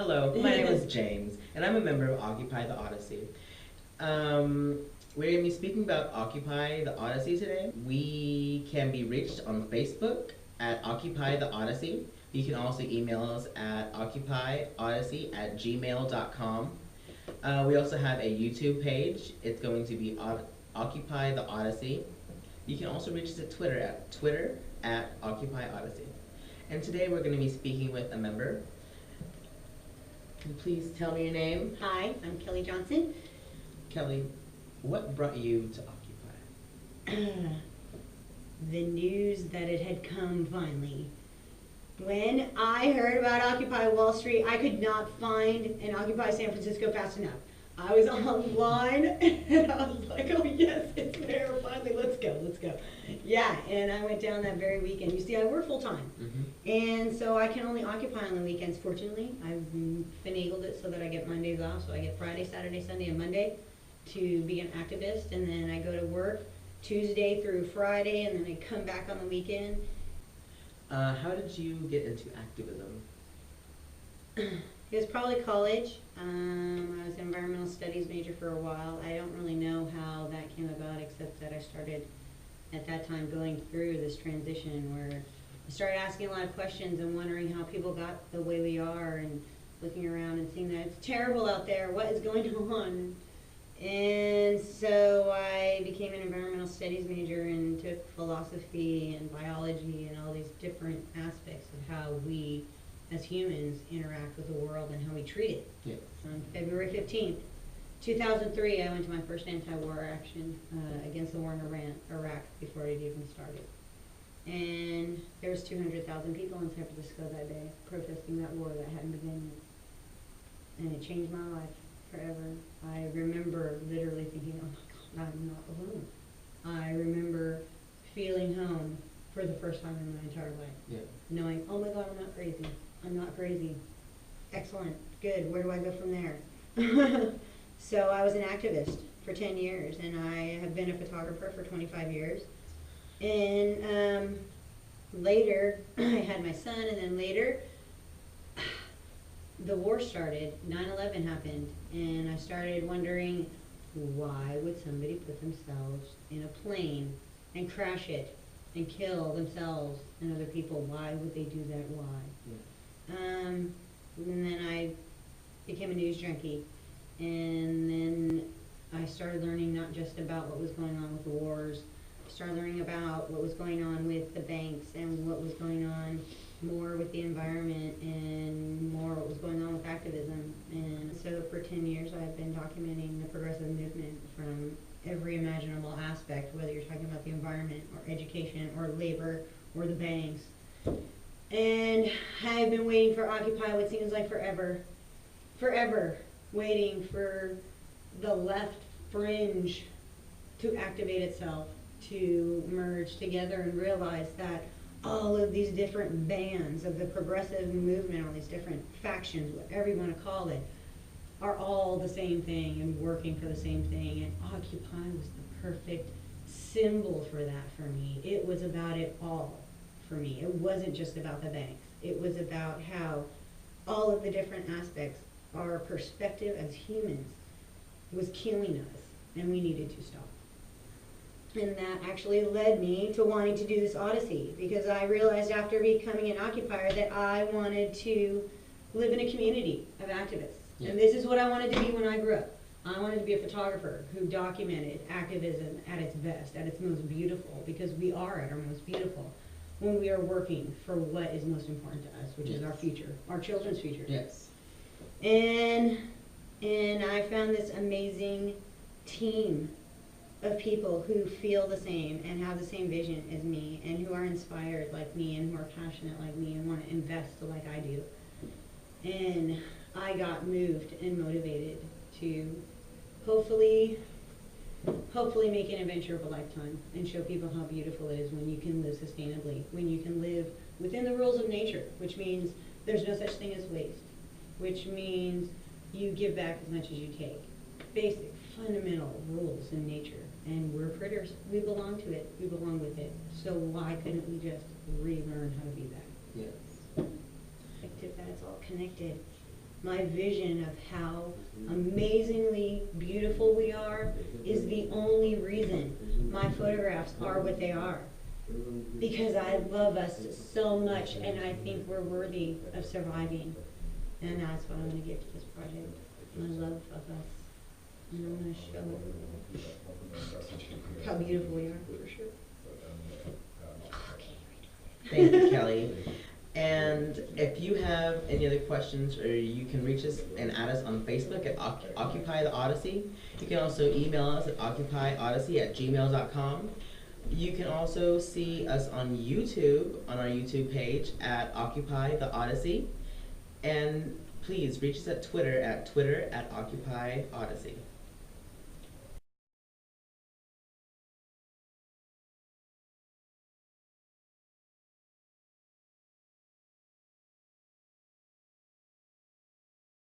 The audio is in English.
Hello, my name is James, and I'm a member of Occupy The Odyssey. We're going to be speaking about Occupy The Odyssey today. We can be reached on Facebook at Occupy The Odyssey. You can also email us at occupyodyssey@gmail.com. We also have a YouTube page. It's going to be Occupy The Odyssey. You can also reach us at Twitter at Occupy Odyssey. And today we're going to be speaking with a member. Can you please tell me your name? Hi, I'm Kelly Johnson. Kelly, what brought you to Occupy? The news that it had come finally. When I heard about Occupy Wall Street, I could not find an Occupy San Francisco fast enough. I was online and I was like, oh yes, it's there, finally, let's go. Yeah, and I went down that very weekend. You see, I work full time. And so I can only occupy on the weekends, fortunately. I've finagled it so that I get Mondays off, so I get Friday, Saturday, Sunday, and Monday to be an activist, and then I go to work Tuesday through Friday, and then I come back on the weekend. How did you get into activism? It was probably college. I was an environmental studies major for a while. I don't really know how that came about, except that I started at that time going through this transition where I started asking a lot of questions and wondering how people got the way we are, and looking around and seeing that it's terrible out there, what is going on? And so I became an environmental studies major and took philosophy and biology and all these different aspects of how we as humans interact with the world and how we treat it. Yes. On February 15th, 2003, I went to my first anti-war action against the war in Iraq before it even started. And there was 200,000 people in San Francisco that day protesting that war that hadn't begun yet. And it changed my life forever. I remember literally thinking, oh my God, I'm not alone. I remember feeling home for the first time in my entire life. Yeah. Knowing, oh my God, I'm not crazy. I'm not crazy. Excellent. Good. Where do I go from there? So I was an activist for 10 years, and I have been a photographer for 25 years. And later, I had my son, and then later, the war started. 9/11 happened, and I started wondering, why would somebody put themselves in a plane and crash it and kill themselves and other people? Why would they do that? Why? Yeah. And then I became a news junkie, and then I started learning not just about what was going on with the wars. I started learning about what was going on with the banks and what was going on more with the environment and more what was going on with activism. And so for 10 years I've been documenting the progressive movement from every imaginable aspect, whether you're talking about the environment or education or labor or the banks. And I've been waiting for Occupy what seems like forever, waiting for the left fringe to activate itself, to merge together and realize that all of these different bands of the progressive movement, all these different factions, whatever you want to call it, are all the same thing and working for the same thing. And Occupy was the perfect symbol for that for me. It was about it all for me. It wasn't just about the banks. It was about how all of the different aspects, our perspective as humans, was killing us, and we needed to stop. And that actually led me to wanting to do this Odyssey, because I realized after becoming an occupier that I wanted to live in a community of activists. Yeah. And this is what I wanted to be when I grew up. I wanted to be a photographer who documented activism at its best, at its most beautiful, because we are at our most beautiful when we are working for what is most important to us, which is our future, our children's future. Yes. And I found this amazing team of people who feel the same and have the same vision as me, and who are inspired like me and who are passionate like me and want to invest like I do. And I got moved and motivated to hopefully make an adventure of a lifetime and show people how beautiful it is when you can live sustainably, when you can live within the rules of nature, which means there's no such thing as waste, which means you give back as much as you take. Basic, fundamental rules in nature. And we're critters. We belong to it. We belong with it. So why couldn't we just relearn how to be that? Yes. That it's all connected. my vision of how amazingly beautiful we are is the only reason my photographs are what they are. Because I love us so much and I think we're worthy of surviving. And that's what I'm going to give to this project, my love of us. And I'm going to show how beautiful we are, for sure. Thank you, Kelly. And if you have any other questions, or you can reach us and add us on Facebook at Occupy The Odyssey. You can also email us at occupyodyssey@gmail.com. You can also see us on YouTube, on our YouTube page at Occupy The Odyssey. And please reach us at Twitter at Occupy Odyssey.